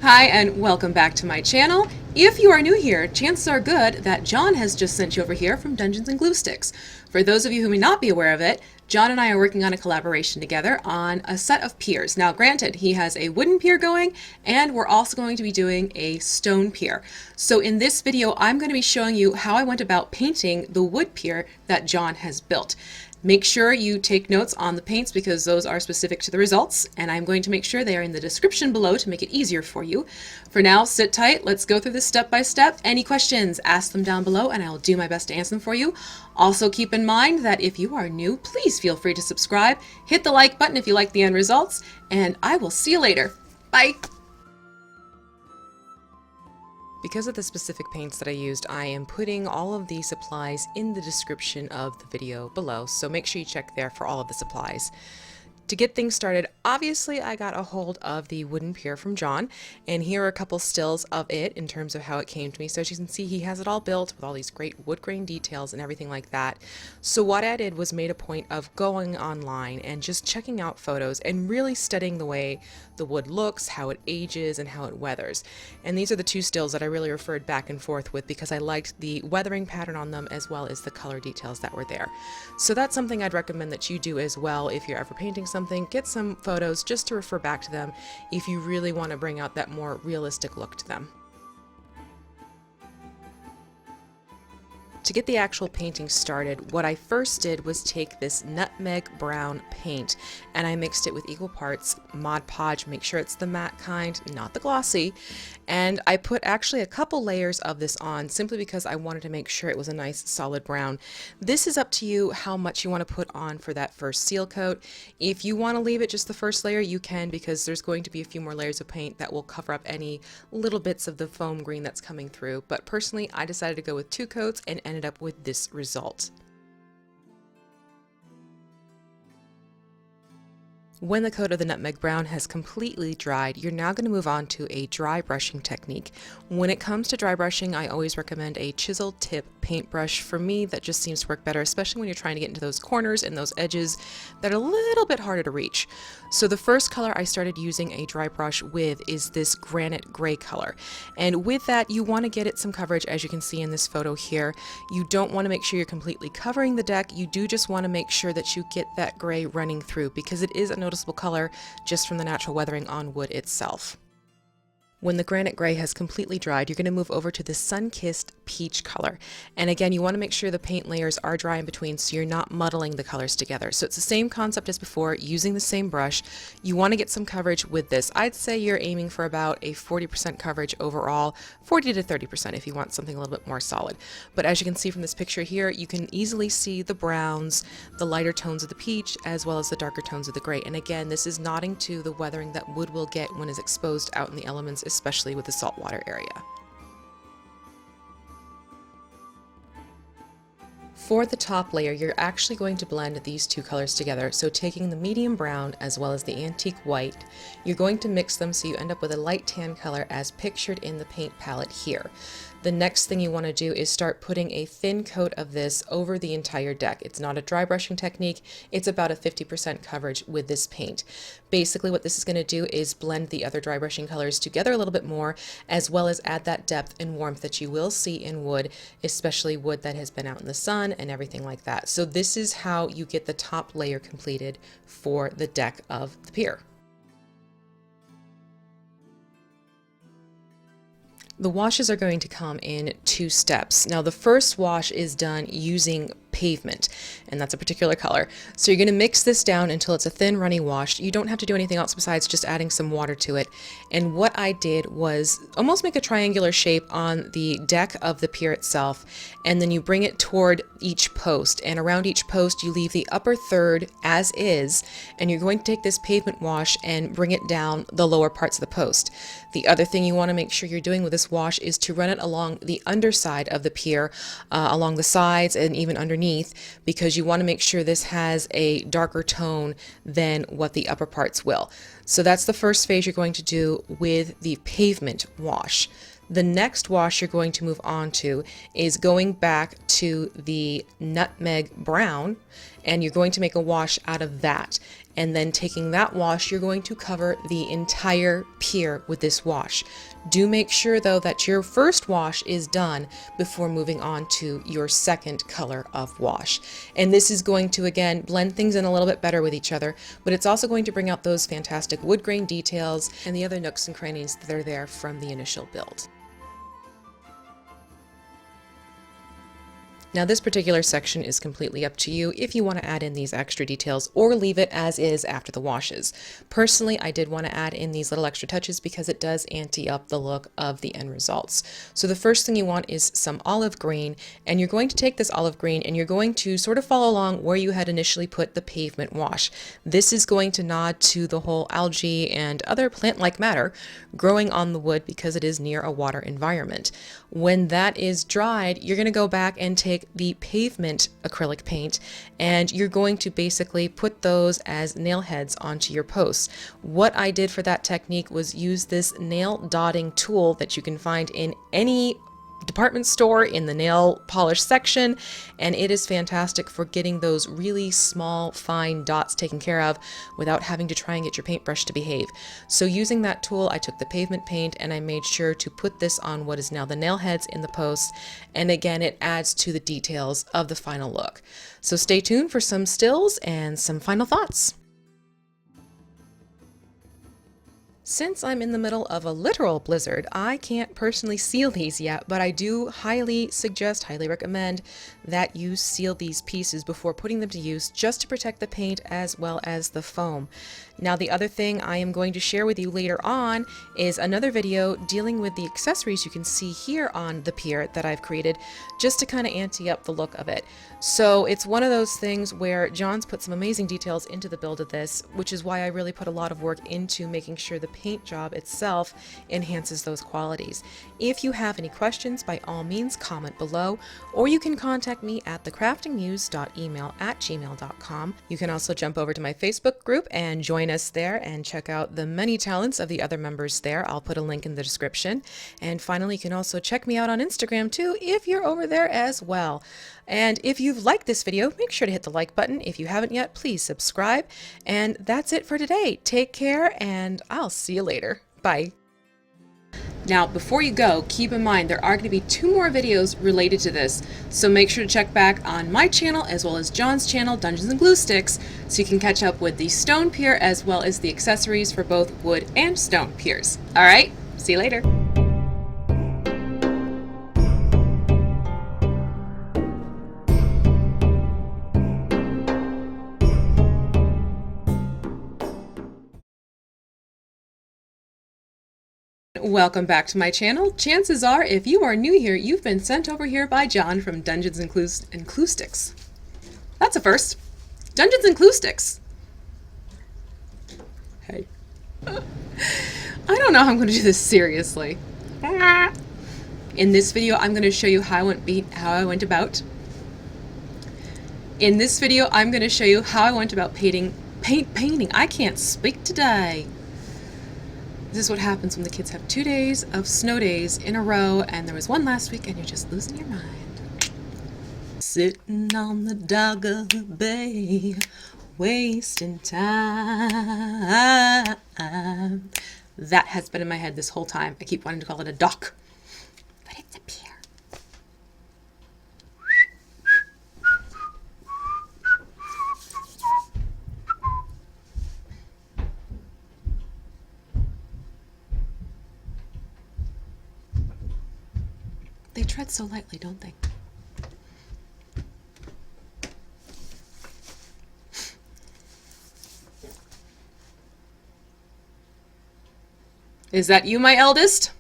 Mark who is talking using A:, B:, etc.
A: Hi and welcome back to my channel. If you are new here, chances are good that John has just sent you over here from Dungeons and Gluesticks. For those of you who may not be aware of it, John and I are working on a collaboration together on a set of piers. Now granted, he has a wooden pier going and we're also going to be doing a stone pier. So in this video, I'm going to be showing you how I went about painting the wood pier that John has built. Make sure you take notes on the paints because those are specific to the results, and I'm going to make sure they are in the description below to make it easier for you. For now, sit tight. Let's go through this step by step. Any questions, ask them down below and I'll do my best to answer them for you. Also keep in mind that if you are new, please feel free to subscribe, hit the like button if you like the end results, and I will see you later. Bye! Because of the specific paints that I used, I am putting all of the supplies in the description of the video below, so make sure you check there for all of the supplies. To get things started, obviously I got a hold of the wooden pier from John, and here are a couple stills of it in terms of how it came to me. So as you can see, he has it all built with all these great wood grain details and everything like that. So what I did was made a point of going online and just checking out photos and really studying the way the wood looks, how it ages, and how it weathers. And these are the two stills that I really referred back and forth with because I liked the weathering pattern on them as well as the color details that were there. So that's something I'd recommend that you do as well if you're ever painting something. Get some photos just to refer back to them if you really want to bring out that more realistic look to them. To get the actual painting started, what I first did was take this nutmeg brown paint and I mixed it with equal parts Mod Podge, make sure it's the matte kind, not the glossy, and I put actually a couple layers of this on simply because I wanted to make sure it was a nice solid brown. This is up to you how much you want to put on for that first seal coat. If you want to leave it just the first layer, you can, because there's going to be a few more layers of paint that will cover up any little bits of the foam green that's coming through, but personally I decided to go with 2 coats and ended up with this result. When the coat of the nutmeg brown has completely dried, you're now going to move on to a dry brushing technique. When it comes to dry brushing, I always recommend a chisel tip paintbrush. For me, that just seems to work better, especially when you're trying to get into those corners and those edges that are a little bit harder to reach. So the first color I started using a dry brush with is this granite gray color. And with that, you want to get it some coverage, as you can see in this photo here. You don't want to make sure you're completely covering the deck. You do just want to make sure that you get that gray running through because it is a noticeable color just from the natural weathering on wood itself. When the granite gray has completely dried, you're going to move over to the sun-kissed peach color. And again, you want to make sure the paint layers are dry in between so you're not muddling the colors together. So it's the same concept as before, using the same brush. You want to get some coverage with this. I'd say you're aiming for about a 40% coverage overall, 40 to 30% if you want something a little bit more solid. But as you can see from this picture here, you can easily see the browns, the lighter tones of the peach, as well as the darker tones of the gray. And again, this is nodding to the weathering that wood will get when it's exposed out in the elements, especially with the saltwater area. For the top layer, you're actually going to blend these two colors together. So taking the medium brown as well as the antique white, you're going to mix them so you end up with a light tan color as pictured in the paint palette here. The next thing you want to do is start putting a thin coat of this over the entire deck. It's not a dry brushing technique, it's about a 50% coverage with this paint. Basically what this is going to do is blend the other dry brushing colors together a little bit more, as well as add that depth and warmth that you will see in wood, especially wood that has been out in the sun and everything like that. So this is how you get the top layer completed for the deck of the pier. The washes are going to come in 2 steps. Now the first wash is done using pavement, and that's a particular color. So you're going to mix this down until it's a thin runny wash. You don't have to do anything else besides just adding some water to it. And what I did was almost make a triangular shape on the deck of the pier itself, and then you bring it toward each post, and around each post you leave the upper third as is, and you're going to take this pavement wash and bring it down the lower parts of the post. The other thing you want to make sure you're doing with this wash is to run it along the underside of the pier, along the sides and even underneath, because you want to make sure this has a darker tone than what the upper parts will. So that's the first phase you're going to do with the pavement wash. The next wash you're going to move on to is going back to the nutmeg brown, and you're going to make a wash out of that. and then taking that wash, you're going to cover the entire pier with this wash. Do make sure though that your first wash is done before moving on to your second color of wash. And this is going to, again, blend things in a little bit better with each other, but it's also going to bring out those fantastic wood grain details and the other nooks and crannies that are there from the initial build. Now this particular section is completely up to you if you want to add in these extra details or leave it as is after the washes. Personally, I did want to add in these little extra touches because it does ante up the look of the end results. So the first thing you want is some olive green, and you're going to take this olive green and you're going to sort of follow along where you had initially put the pavement wash. This is going to nod to the whole algae and other plant-like matter growing on the wood because it is near a water environment. When that is dried, you're going to go back and take the pavement acrylic paint, and you're going to basically put those as nail heads onto your posts. What I did for that technique was use this nail dotting tool that you can find in any department store in the nail polish section, and it is fantastic for getting those really small fine dots taken care of without having to try and get your paintbrush to behave. So using that tool, I took the pavement paint and I made sure to put this on what is now the nail heads in the posts, and again it adds to the details of the final look. So stay tuned for some stills and some final thoughts. Since I'm in the middle of a literal blizzard, I can't personally seal these yet, but I do highly suggest, highly recommend that you seal these pieces before putting them to use, just to protect the paint as well as the foam. Now the other thing I am going to share with you later on is another video dealing with the accessories you can see here on the pier that I've created, just to kind of ante up the look of it. So it's one of those things where John's put some amazing details into the build of this, which is why I really put a lot of work into making sure the paint job itself enhances those qualities. If you have any questions, by all means comment below, or you can contact me at thecraftingmuse.email@gmail.com. You can also jump over to my Facebook group and join us there and check out the many talents of the other members there. I'll put a link in the description. And finally, you can also check me out on Instagram too if you're over there as well. And if you've liked this video, make sure to hit the like button. If you haven't yet, please subscribe. And that's it for today. Take care, and I'll see you later. Bye. Now, before you go, keep in mind there are going to be 2 more videos related to this, so make sure to check back on my channel as well as John's channel, Dungeons and Gluesticks, so you can catch up with the stone pier as well as the accessories for both wood and stone piers. Alright, see you later. Welcome back to my channel. Chances are, if you are new here, you've been sent over here by John from Dungeons and Gluesticks. That's a first. Dungeons and Gluesticks. Hey. I don't know how I'm going to do this seriously. In this video, I'm going to show you how I went about. In this video, I'm going to show you how I went about painting. I can't speak today. This is what happens when the kids have 2 days of snow days in a row, and there was one last week, and you're just losing your mind. Sitting on the dock of the bay, wasting time. That has been in my head this whole time. I keep wanting to call it a dock, but it's a pier. They tread so lightly, don't they? Is that you, my eldest?